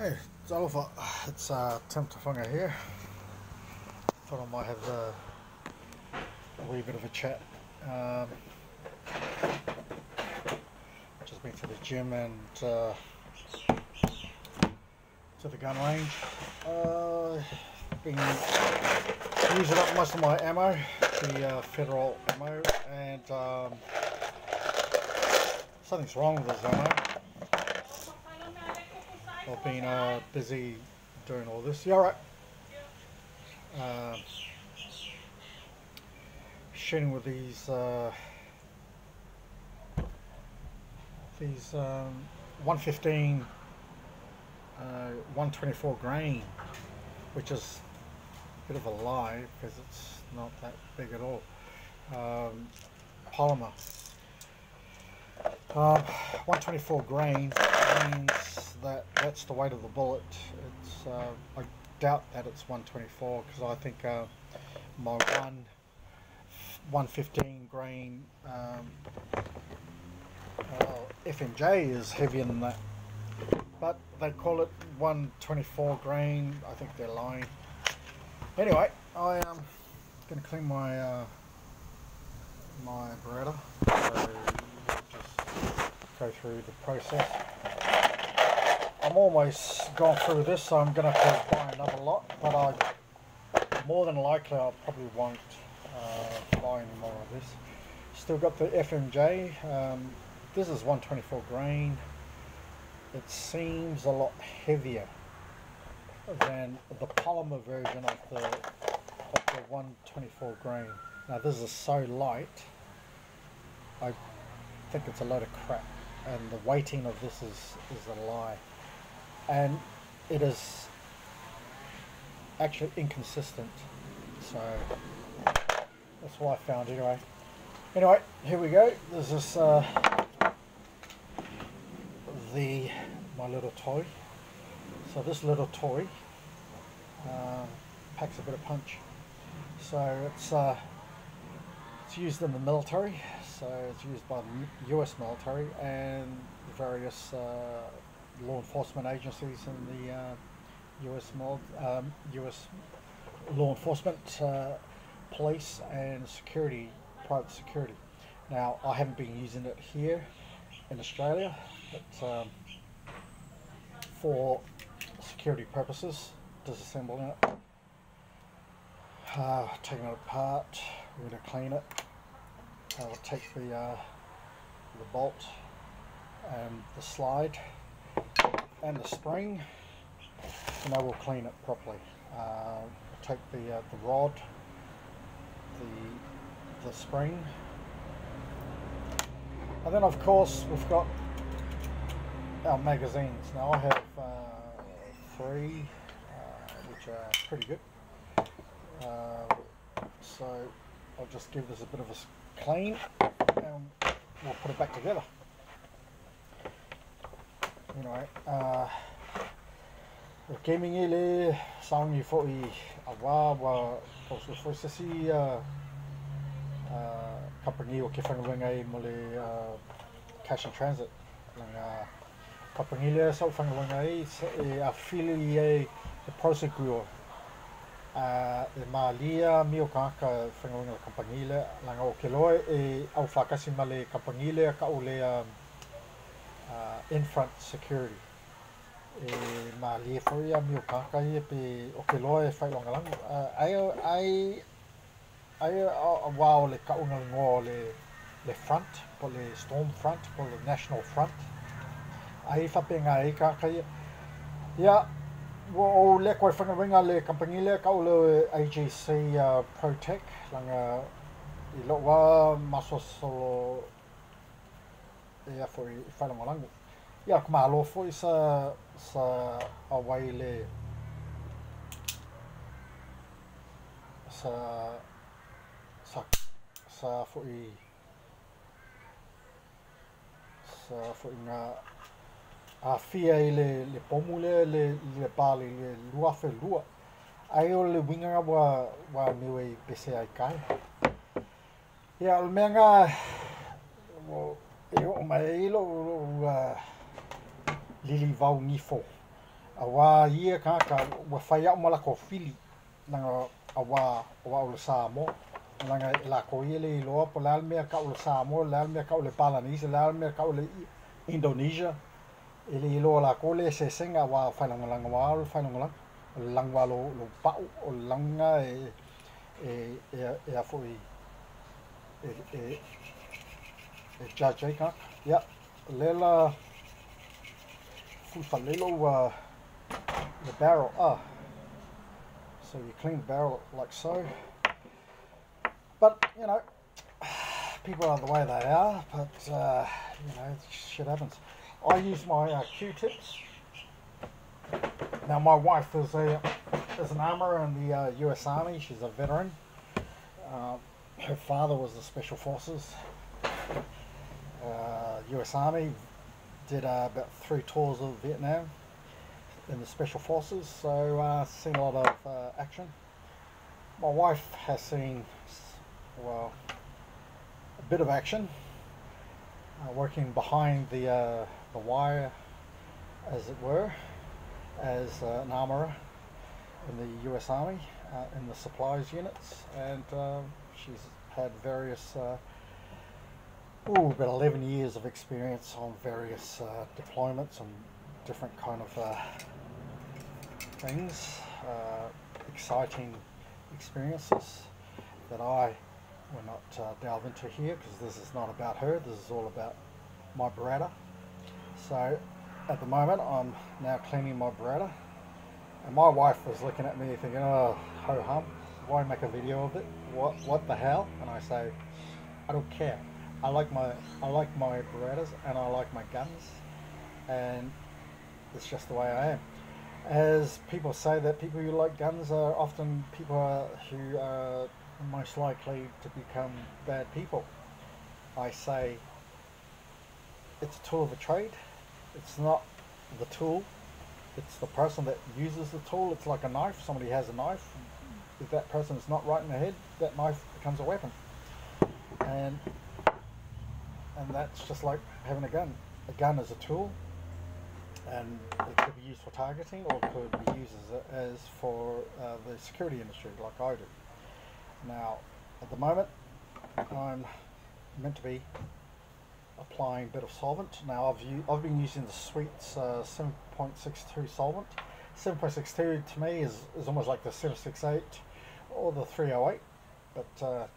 Hey, it's Oliver. It's Tim Tafunga here. Thought I might have a wee bit of a chat. Just been to the gym and to the gun range. Been using up most of my ammo, the federal ammo, and something's wrong with this ammo. I've been busy doing all this. Yeah, alright. Shooting with these 115 124 grain, which is a bit of a lie because it's not that big at all. Polymer. 124 grain means that's the weight of the bullet. It's I doubt that it's 124 because I think my 115 grain FMJ is heavier than that, but they call it 124 grain. I think they're lying. Anyway, I am going to clean my my Beretta, so just go through the process. I'm almost gone through this, so I'm going to have to buy another lot, but more than likely I probably won't buy any more of this. Still got the FMJ. This is 124 grain. It seems a lot heavier than the polymer version of the 124 grain. Now this is so light, I think it's a load of crap, and the weighting of this is a lie, and it is actually inconsistent, so that's what I found anyway. Anyway, here we go. This is my little toy. So this little toy packs a bit of punch. So it's used in the military. So it's used by the US military and various law enforcement agencies in the US law enforcement, police and security, private security. Now I haven't been using it here in Australia, but for security purposes, disassembling it, taking it apart, we're going to clean it. I'll take the bolt and the slide and the spring, and I will clean it properly. Take the rod, the spring, and then of course we've got our magazines. Now I have 3 which are pretty good, so I'll just give this a bit of a clean and we'll put it back together. Anyway, gaming ele saungi foi awa foi sesi kapangi o ke whangawenga mo le cash and transit langa kapangi le sa whangawenga e afili e prosecutor e malia mio kaka whangawenga le kapangi le langa o ke loe e au whakasi ma le kapangi le ka o le in-front security e malia foi a mio kaka e pe o ke loe whai longa lang ai wow le kaunga ngo le front po le storm front po le national front ai whapenga e kaka ia o le koe whangawenga le kampani le ka o le AGC Protec langa I loa maso solo ia foi whanonga langu ia kumalo foi sa awai le sa foi nga a fia I le pomu le pali le lua fe lua ai o le winga wa niwe pese ai kai ia o menga o mai lo lili vau nifo a wā ia ka wa whai au mala ko whili nanga a wā o le Samoa nanga la ko ia le loa po la mea ka o le Samoa la mea ka o le Balinese la mea ka o le Indonesia ele loa la ko le se senga wā whailanga wā o whailanga langwa lo pau o langa e a foi e judge ka ya lela fulfalelo the barrel so you clean the barrel like so, but you know people are the way they are, but you know shit happens. I use my Q-tips. Now my wife is an armourer in the US Army. She's a veteran. Her father was the Special Forces. US Army, did about 3 tours of Vietnam in the Special Forces, so seen a lot of action. My wife has seen, well, a bit of action, working behind the wire, as it were, as an armourer in the US Army, in the supplies units, and she's had various about 11 years of experience on various deployments and different kind of things, exciting experiences that I will not delve into here, because this is not about her, this is all about my Beretta. So at the moment I'm now cleaning my Beretta, and my wife was looking at me thinking, oh ho hum, why make a video of it, what the hell? And I say, I don't care. I like my Berettas and I like my guns, and it's just the way I am. As people say that people who like guns are often people who are most likely to become bad people, I say it's a tool of a trade. It's not the tool, it's the person that uses the tool. It's like a knife. Somebody has a knife. If that person is not right in the head, that knife becomes a weapon. And that's just like having a gun. A gun is a tool, and it could be used for targeting, or it could be used as for the security industry, like I do. Now, at the moment, I'm meant to be applying a bit of solvent. Now, I've been using the Sweets 7.62 solvent. 7.62 to me is almost like the 768 or the 308, but the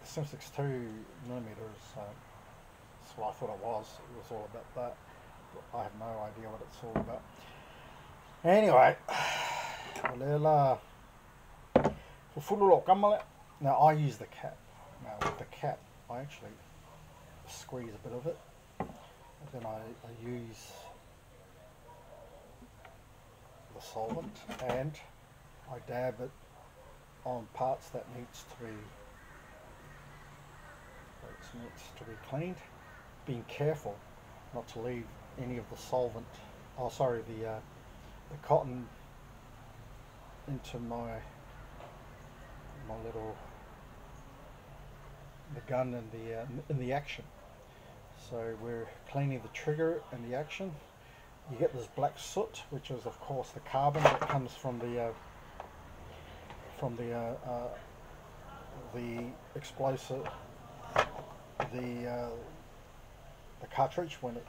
7.62 millimeters. That's what I thought it was. It was all about that. I have no idea what it's all about. Anyway, now I use the cap. Now with the cap, I actually squeeze a bit of it, and then I use the solvent and I dab it on parts that needs to be cleaned, being careful not to leave any of the solvent, the cotton into my little gun in the action. So we're cleaning the trigger and the action. You get this black soot, which is of course the carbon that comes from the explosive, the cartridge when it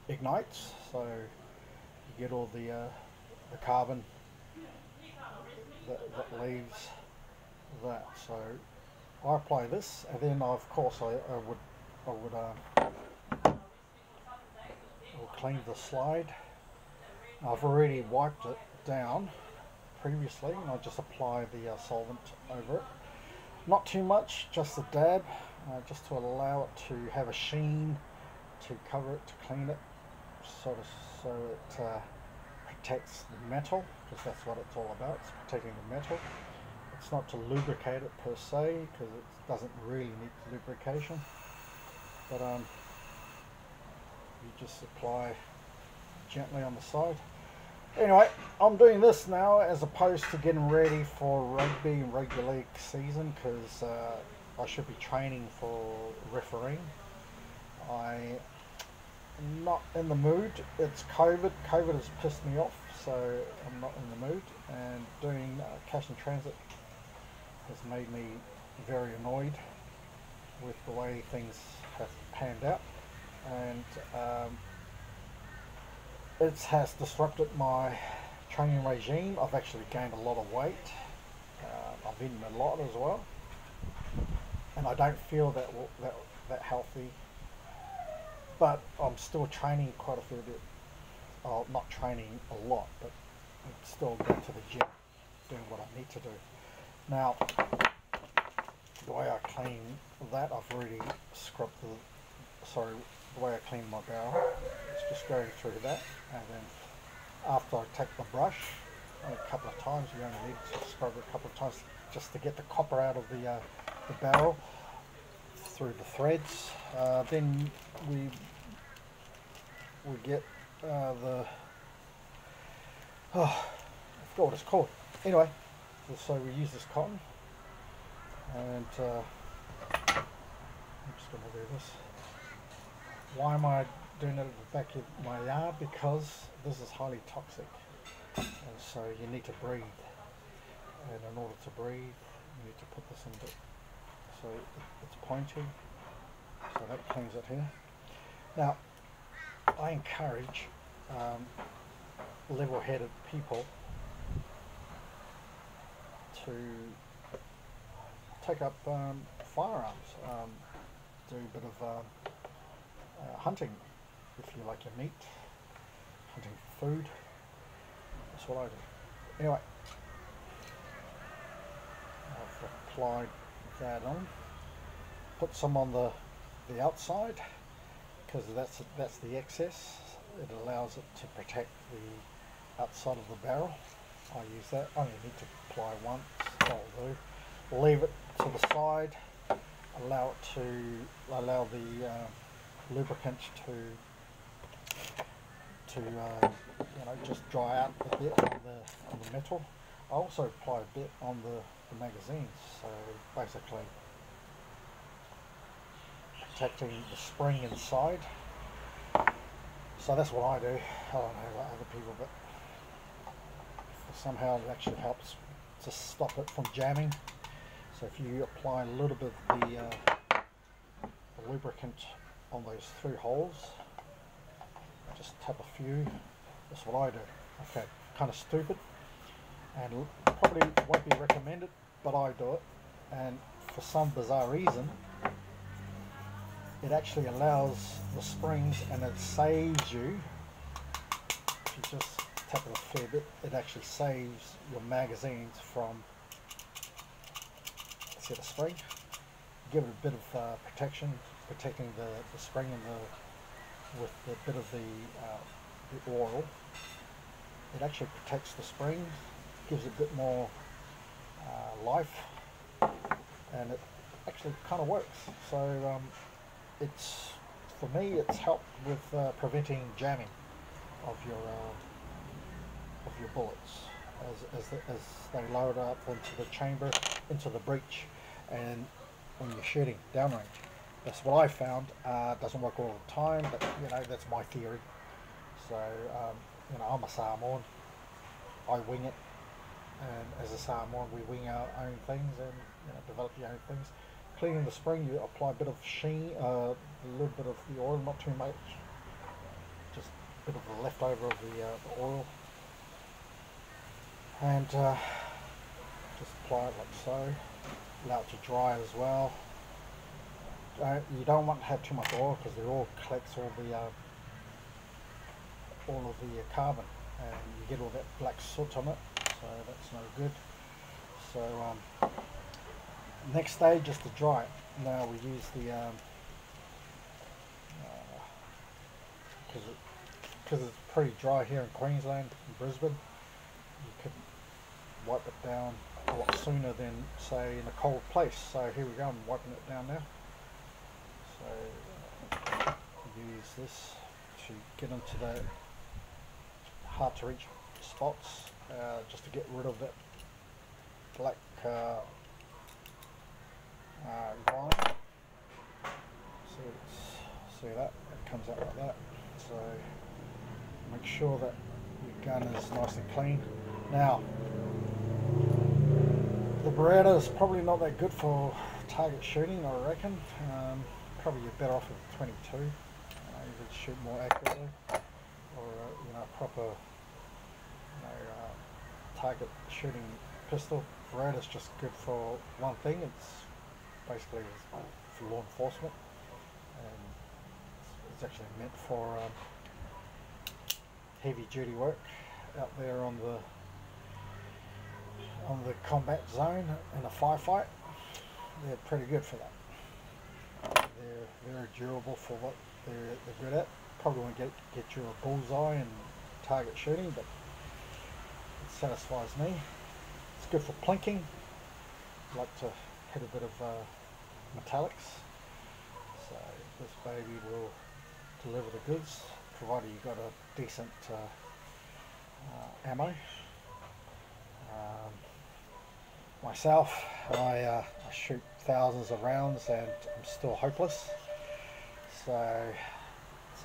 ignites. So you get all the carbon that leaves that. So I apply this, and then of course I would clean the slide. I've already wiped it down previously, and I just apply the solvent over it. Not too much, just a dab, just to allow it to have a sheen, to cover it, to clean it, so it protects the metal, because that's what it's all about. It's protecting the metal. It's not to lubricate it per se, because it doesn't really need lubrication, but you just apply gently on the side. Anyway, I'm doing this now as opposed to getting ready for rugby and rugby league season, because I should be training for refereeing. I not in the mood. It's COVID. COVID has pissed me off, so I'm not in the mood. And doing cash in transit has made me very annoyed with the way things have panned out, and it has disrupted my training regime. I've actually gained a lot of weight. I've eaten a lot as well, and I don't feel that healthy. But I'm still training quite a fair bit. Oh, not training a lot, but I'm still going to the gym, doing what I need to do. Now, the way I clean that, I've already scrubbed the way I clean my barrel, it's just going through that, and then after I take the brush a couple of times, you only need to scrub it a couple of times just to get the copper out of the barrel through the threads. Then we get I forgot what it's called. Anyway, so we use this cotton, and I'm just going to do this. Why am I doing it at the back of my yard? Because this is highly toxic, and so you need to breathe. And in order to breathe, you need to put this in it. So it's pointy, so that cleans it here. Now, I encourage level-headed people to take up firearms, do a bit of hunting if you like your meat, hunting for food. That's what I do. Anyway, I've applied that on. Put some on the outside, because that's the excess. It allows it to protect the outside of the barrel. I use that. I only need to apply once. That'll do. Leave it to the side. Allow the lubricant to just dry out a bit on the metal. I also apply a bit on the magazines. So basically protecting the spring inside. So that's what I do. I don't know about other people, but somehow it actually helps to stop it from jamming. So if you apply a little bit of the lubricant on those 3 holes, just tap a few. That's what I do. Okay, kind of stupid, and probably won't be recommended, but I do it. And for some bizarre reason, it actually allows the springs, and it saves you. If you just tap it a fair bit, it actually saves your magazines from, see the spring, give it a bit of protection, protecting the spring and with a bit of the oil. It actually protects the spring, gives it a bit more life, and it actually kind of works. So it's, for me, it's helped with preventing jamming of your bullets as they load up into the chamber, into the breech, and when you're shooting downrange. That's what I found. Doesn't work all the time, but that's my theory. So I'm a Samoan. I wing it, and as a Samoan, we wing our own things and develop your own things. Cleaning the spring, you apply a bit of sheen, a little bit of the oil, not too much, just a bit of the leftover of the oil, and just apply it like so. Allow it to dry as well. You don't want to have too much oil, because the oil collects all of the carbon, and you get all that black soot on it, so that's no good. So next stage is to dry it. Now we use the because it's pretty dry here in Queensland, in Brisbane. You could wipe it down a lot sooner than, say, in a cold place. So here we go, I'm wiping it down now. So use this to get into the hard to reach spots, just to get rid of that black grime. See that? It comes out like that. So make sure that your gun is nice and clean. Now, the Beretta is probably not that good for target shooting, I reckon. Probably you're better off with 22. You could shoot more accurately, or proper target shooting pistol. Beretta is just good for one thing. It's basically for law enforcement, and it's actually meant for heavy duty work out there on the combat zone in a firefight. They're pretty good for that. They're very durable for what they're good at. Probably won't get you a bullseye in target shooting, but it satisfies me. It's good for plinking. I like to hit a bit of metallics. So this baby will deliver the goods, provided you've got a decent ammo. Myself, I shoot thousands of rounds and I'm still hopeless. So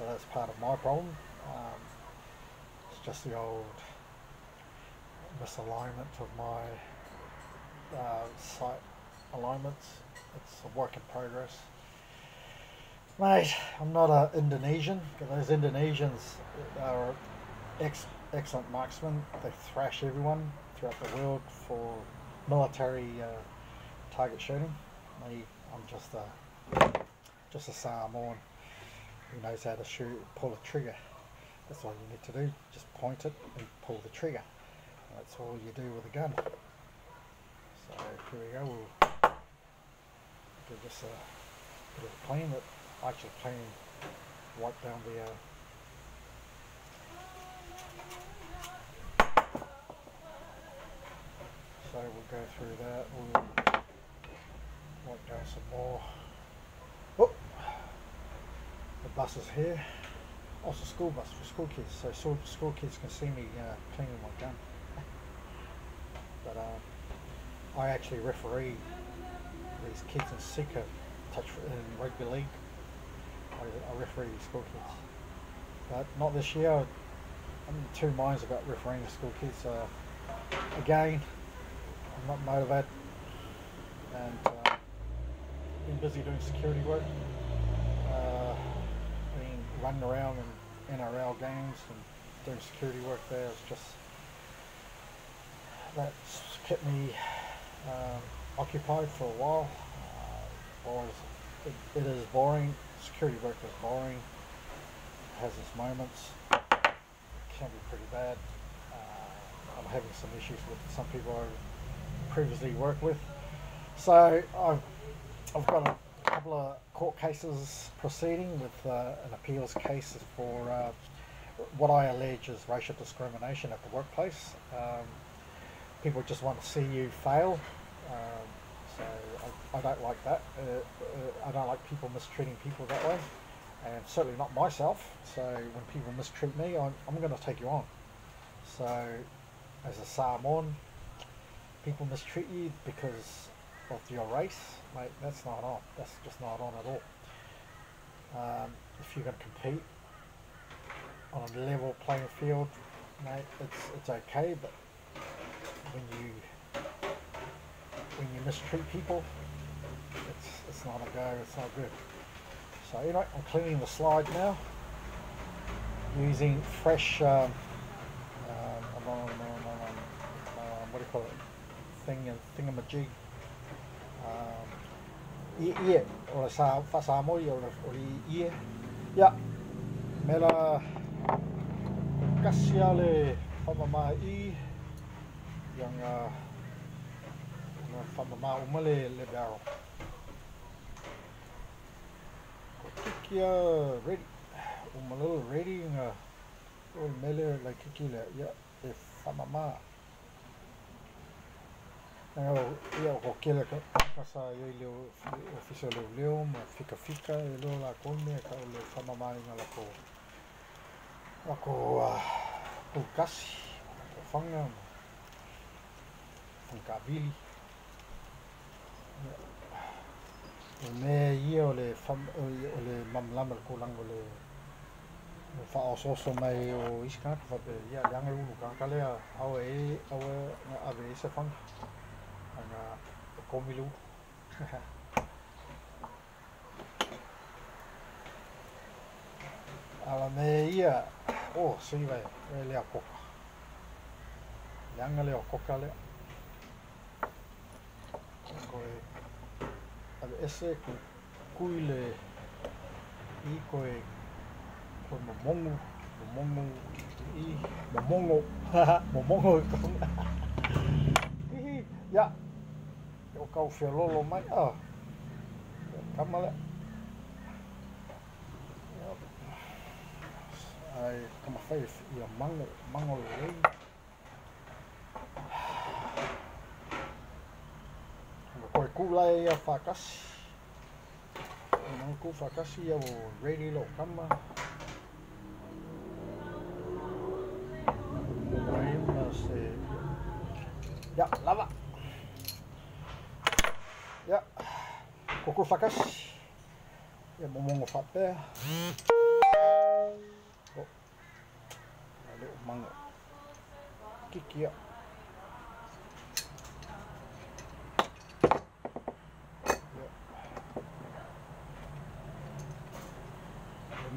that's part of my problem. It's just the old misalignment of my sight alignments. It's a work in progress. Mate, I'm not an Indonesian. Those Indonesians are excellent marksmen. They thrash everyone throughout the world for military target shooting. Me, I'm just a Samoan who knows how to pull a trigger. That's all you need to do. Just point it and pull the trigger. And that's all you do with a gun. So here we go. We'll give this a bit of a clean. I actually clean, wipe down the so we'll go through that. We'll wipe down some more. Oh, the bus is here. Oh, it's a school bus for school kids, so school kids can see me cleaning my gun. But I actually referee these kids in Sika in rugby league. I referee school kids, but not this year. I'm in two minds about refereeing school kids. Again, I'm not motivated, and been busy doing security work, running around in NRL games and doing security work there. It's just that's kept me occupied for a while. It is boring. Security work is boring. It has its moments. It can be pretty bad. I'm having some issues with some people I previously worked with. So I've got a couple of court cases proceeding with an appeals case for what I allege is racial discrimination at the workplace. People just want to see you fail. So I don't like that. I don't like people mistreating people that way, and certainly not myself. So when people mistreat me, I'm going to take you on. So as a Samoan, people mistreat you because of your race, mate, that's not on. That's just not on at all. If you're going to compete on a level playing field, mate, it's okay, but when you mistreat people, it's not a go. It's not good. So anyway, I'm cleaning the slide now using fresh what do you call it? Thingamajig. Ie, or Samoy, or ie. Yeah, mela kasia le whamamai yang whamama umale le barrel. Kikia ready, umalolo ready nga o mele like kikila ya e whamama. Ia o kele kasa i leo ofisa leo ma fika i leo la kone ka o le whamamai nga lako kasi whanga whangkawili o me ia o le mamlama ko lang o le whaososo mai o isi kanaka whape ia leanga ulu kanaka lea awe e se whanga anga komilu ala me ia sui vai e lea koka leanga lea koka lea koe ave ese kui le I koe momongo I momongo ya o kau whialolo mai kamale ai kama whai ia mango lei koe kulai ia whakasi ku whakasi ia o ready lo kama ya lava ya kuku whakasi ia momongo whapea leo mango kikia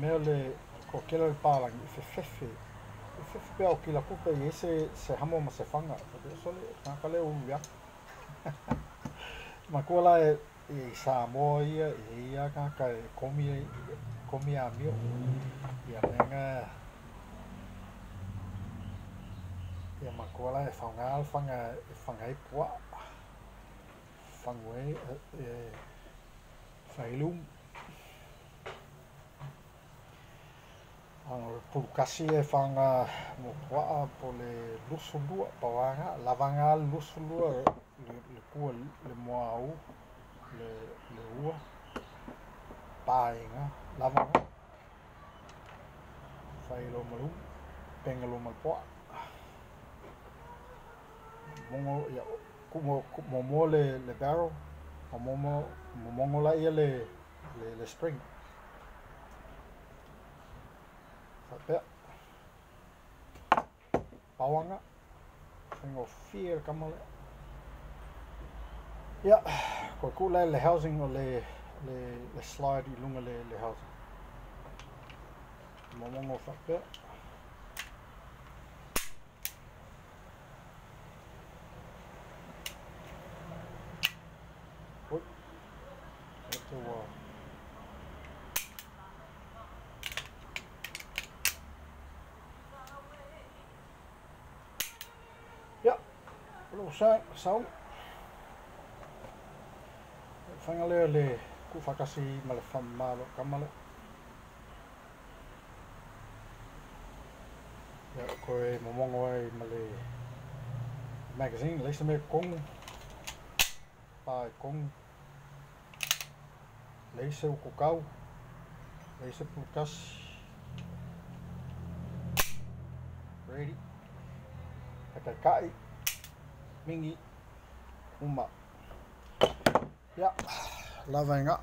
mea le ko kela le palangi I whewhewhe pia o kila kupe I se hamo ma se whanga whate sole kanaka leo uia ma kua la I Samoa ia ia kanaka komi a mio ia menga ia ma kua la whanga I pua whangwe whailum ang pulkasi e whanga mo pua po le lusulua pawanga lavanga lusulua le kua le moa au le ua painga lavanga whailo malu pengalo malpoa mongo ya kumo le barrel momongo la ia le spring Whapea Pawanga Whingo fear kamale Ia Koe kule le housing o le slide I lunga le housing Momongo whapea Oi Eto wa Sau whanga leo le ku whakasi ma le whamalo kamale koe momongo ai ma le magazine leisa me kongu pai kongu leisa ukukau leisa pulkasi ready kai mingi uma ya lava nga